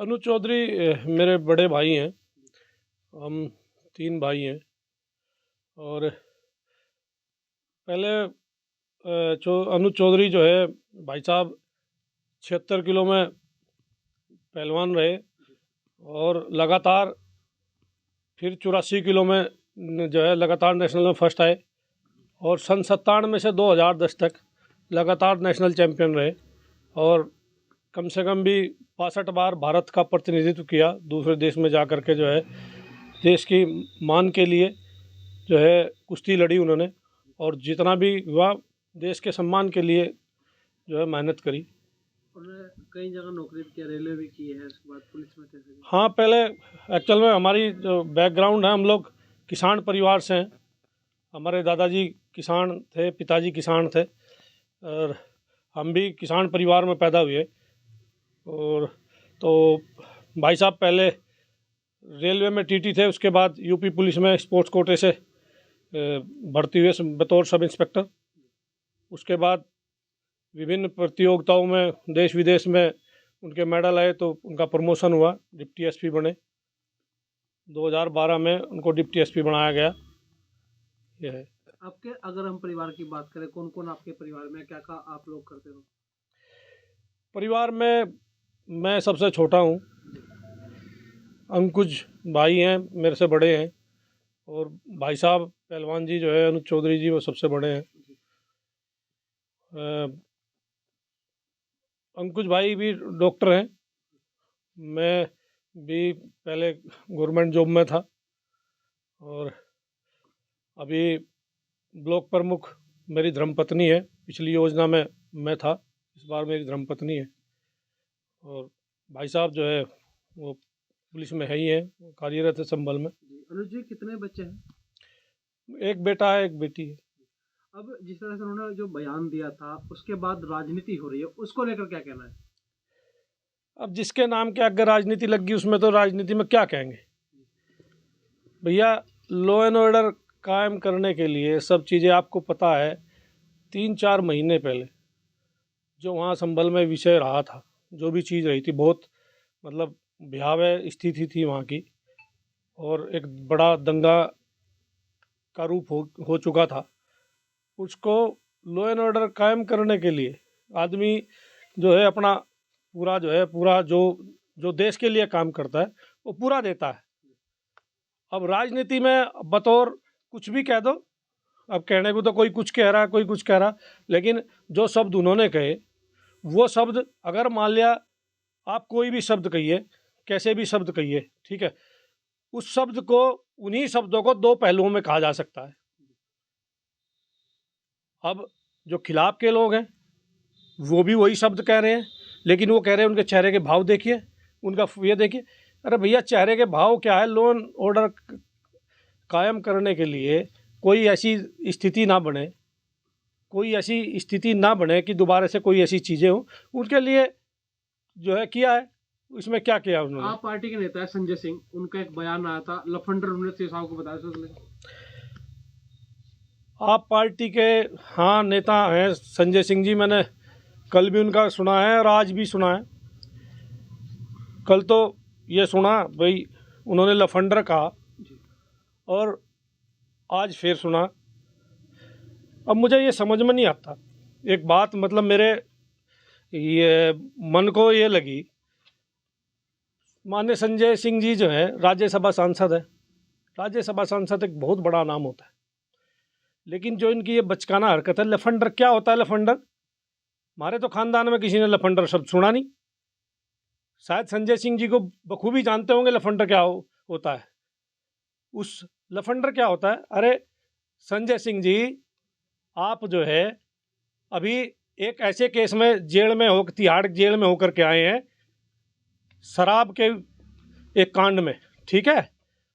अनु चौधरी मेरे बड़े भाई हैं। हम 3 भाई हैं। और पहले अनु चौधरी जो है भाई साहब 76 किलो में पहलवान रहे और लगातार फिर 84 किलो में जो है लगातार नेशनल में फर्स्ट आए और सन 97 से 2010 तक लगातार नेशनल चैम्पियन रहे और कम से कम भी 65 बार भारत का प्रतिनिधित्व किया दूसरे देश में जा कर के। जो है देश की मान के लिए जो है कुश्ती लड़ी उन्होंने और जितना भी हुआ देश के सम्मान के लिए जो है मेहनत करी। उन्होंने कई जगह नौकरी किया, रेलवे भी की है, उसके बाद पुलिस में थे। हाँ, पहले एक्चुअल में हमारी जो बैकग्राउंड है, हम लोग किसान परिवार से हैं। हमारे दादाजी किसान थे, पिताजी किसान थे और हम भी किसान परिवार में पैदा हुए। और तो भाई साहब पहले रेलवे में टीटी थे, उसके बाद यूपी पुलिस में स्पोर्ट्स कोटे से भर्ती हुए बतौर सब इंस्पेक्टर। उसके बाद विभिन्न प्रतियोगिताओं में देश विदेश में उनके मेडल आए तो उनका प्रमोशन हुआ, डिप्टी एसपी बने। 2012 में उनको डिप्टी एसपी बनाया गया। यह है। आपके अगर हम परिवार की बात करें, कौन कौन आपके परिवार में, क्या क्या आप लोग करते हो? परिवार में मैं सबसे छोटा हूँ। अंकुज भाई हैं मेरे से बड़े हैं और भाई साहब पहलवान जी जो है अनुज चौधरी जी वो सबसे बड़े हैं। अंकुज भाई भी डॉक्टर हैं। मैं भी पहले गवर्नमेंट जॉब में था और अभी ब्लॉक प्रमुख मेरी धर्मपत्नी है। पिछली योजना में मैं था, इस बार मेरी धर्मपत्नी है। और भाई साहब जो है वो पुलिस में है ही है, कार्यरत है संभल में। अनुज जी, कितने बच्चे हैं? एक बेटा है, एक बेटी है। अब जिस तरह से उन्होंने जो बयान दिया था उसके बाद राजनीति हो रही है, उसको लेकर क्या कहना है? अब जिसके नाम के आगे राजनीति लग गई उसमें तो राजनीति में क्या कहेंगे भैया। लॉ एंड ऑर्डर कायम करने के लिए सब चीज़ें आपको पता है। 3-4 महीने पहले जो वहाँ संभल में विषय रहा था, जो भी चीज़ रही थी, बहुत मतलब भयावह स्थिति थी वहाँ की और एक बड़ा दंगा का रूप हो चुका था। उसको लॉ एंड ऑर्डर कायम करने के लिए आदमी जो है अपना पूरा जो देश के लिए काम करता है वो पूरा देता है। अब राजनीति में बतौर कुछ भी कह दो, अब कहने को तो कोई कुछ कह रहा, कोई कुछ कह रहा, लेकिन जो शब्द उन्होंने कहे वो शब्द अगर मान लिया आप कोई भी शब्द कहिए, कैसे भी शब्द कहिए, ठीक है, उस शब्द को, उन्हीं शब्दों को 2 पहलुओं में कहा जा सकता है। अब जो खिलाफ के लोग हैं वो भी वही शब्द कह रहे हैं, लेकिन वो कह रहे हैं उनके चेहरे के भाव देखिए, उनका ये देखिए। अरे भैया, चेहरे के भाव क्या है? लॉ एंड ऑर्डर कायम करने के लिए कोई ऐसी स्थिति ना बने, कि दोबारा से कोई ऐसी चीज़ें हो, उनके लिए जो है किया है। इसमें क्या किया उन्होंने? आप पार्टी के नेता है संजय सिंह, उनका एक बयान आया था, लफंडर उन्होंने साहब को बताया। आप पार्टी के हाँ नेता हैं संजय सिंह जी। मैंने कल भी उनका सुना है और आज भी सुना है। कल तो ये सुना भाई उन्होंने लफंडर कहा और आज फिर सुना। अब मुझे ये समझ में नहीं आता एक बात, मतलब मेरे ये मन को ये लगी। माननीय संजय सिंह जी जो है राज्यसभा सांसद है। राज्यसभा सांसद एक बहुत बड़ा नाम होता है, लेकिन जो इनकी ये बचकाना हरकत है, लफंडर क्या होता है? लफंडर, हमारे तो खानदान में किसी ने लफंडर शब्द सुना नहीं। शायद संजय सिंह जी को बखूबी जानते होंगे लफंडर क्या होता है। उस लफंडर क्या होता है? अरे संजय सिंह जी, आप जो है अभी एक ऐसे केस में जेल में हो, तिहाड़ जेल में होकर के आए हैं, शराब के एक कांड में, ठीक है।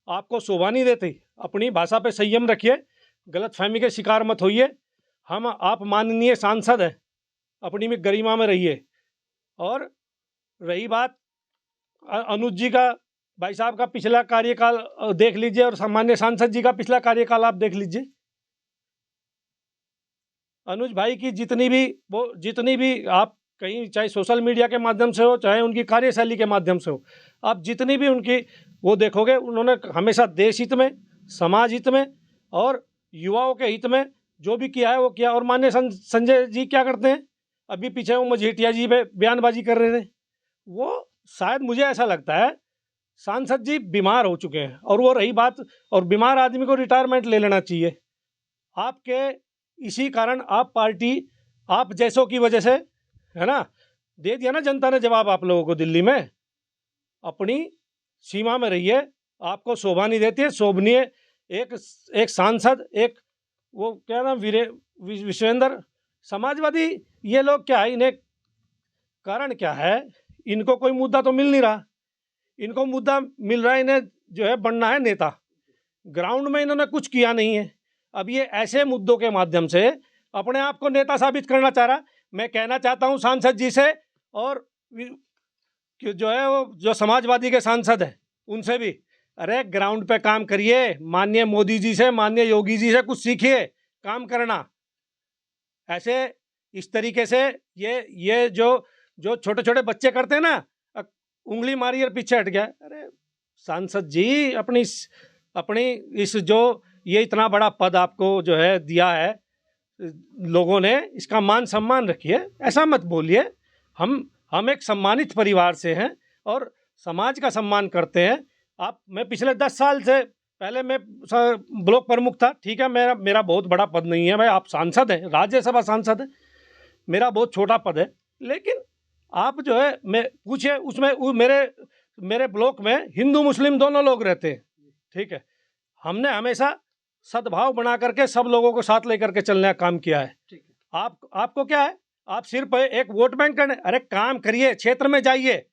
आपको शोभा नहीं देती, अपनी भाषा पे संयम रखिए, गलतफहमी के शिकार मत होइए। आप माननीय सांसद हैं, अपनी में गरिमा में रहिए। और रही बात अनुज जी का, भाई साहब का पिछला कार्यकाल देख लीजिए और सामान्य सांसद जी का पिछला कार्यकाल आप देख लीजिए। अनुज भाई की जितनी भी आप कहीं चाहे सोशल मीडिया के माध्यम से हो, चाहे उनकी कार्यशैली के माध्यम से हो, आप जितनी भी उनकी वो देखोगे, उन्होंने हमेशा देश हित में, समाज हित में और युवाओं के हित में जो भी किया है वो किया। और माननीय संजय जी क्या करते हैं, अभी पीछे वो मजीठिया जी पे बयानबाजी कर रहे थे, वो शायद मुझे ऐसा लगता है सांसद जी बीमार हो चुके हैं। और वो रही बात, और बीमार आदमी को रिटायरमेंट ले लेना चाहिए। आपके इसी कारण आप पार्टी, आप जैसों की वजह से, है ना, दे दिया ना जनता ने जवाब आप लोगों को दिल्ली में। अपनी सीमा में रहिए, आपको शोभा नहीं देती है। शोभनीय एक सांसद, एक वो क्या नाम, विश्वेंद्र, समाजवादी, ये लोग क्या है, इन्हें कारण क्या है, इनको कोई मुद्दा तो मिल नहीं रहा। इनको मुद्दा मिल रहा है, इन्हें जो है बनना है नेता। ग्राउंड में इन्होंने कुछ किया नहीं है। अब ये ऐसे मुद्दों के माध्यम से अपने आप को नेता साबित करना चाह रहा। मैं कहना चाहता हूं सांसद जी से, और जो है वो जो समाजवादी के सांसद हैं उनसे भी, अरे ग्राउंड पे काम करिए, माननीय मोदी जी से, माननीय योगी जी से कुछ सीखिए काम करना। ऐसे इस तरीके से ये जो छोटे छोटे बच्चे करते हैं ना, उंगली मारी और पीछे हट गया। अरे सांसद जी, अपनी इस जो ये इतना बड़ा पद आपको जो है दिया है लोगों ने, इसका मान सम्मान रखिए। ऐसा मत बोलिए। हम एक सम्मानित परिवार से हैं और समाज का सम्मान करते हैं। मैं पिछले 10 साल से, पहले मैं ब्लॉक प्रमुख था, ठीक है, मेरा बहुत बड़ा पद नहीं है भाई। आप सांसद हैं, राज्यसभा सांसद हैं, मेरा बहुत छोटा पद है। लेकिन आप जो है, मैं पूछिए, उसमें मेरे ब्लॉक में हिंदू मुस्लिम दोनों लोग रहते हैं, ठीक है। हमने हमेशा सद्भाव बना करके सब लोगों को साथ लेकर के चलने का काम किया है। आपको क्या है, आप सिर्फ एक वोट बैंक करने, अरे काम करिए, क्षेत्र में जाइए।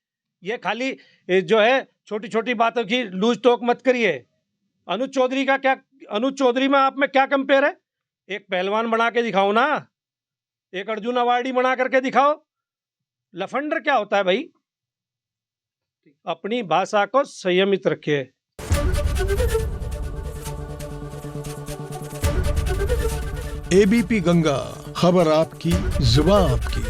ये खाली जो है छोटी छोटी बातों की लूज टॉक मत करिए। अनुज चौधरी का क्या, अनुज चौधरी में आप में क्या कंपेयर है? एक पहलवान बना के दिखाओ ना, एक अर्जुन अवार्डी बना करके दिखाओ। लफंडर क्या होता है भाई? अपनी भाषा को संयमित रखिए। एबीपी गंगा, खबर आपकी, जुबान आपकी।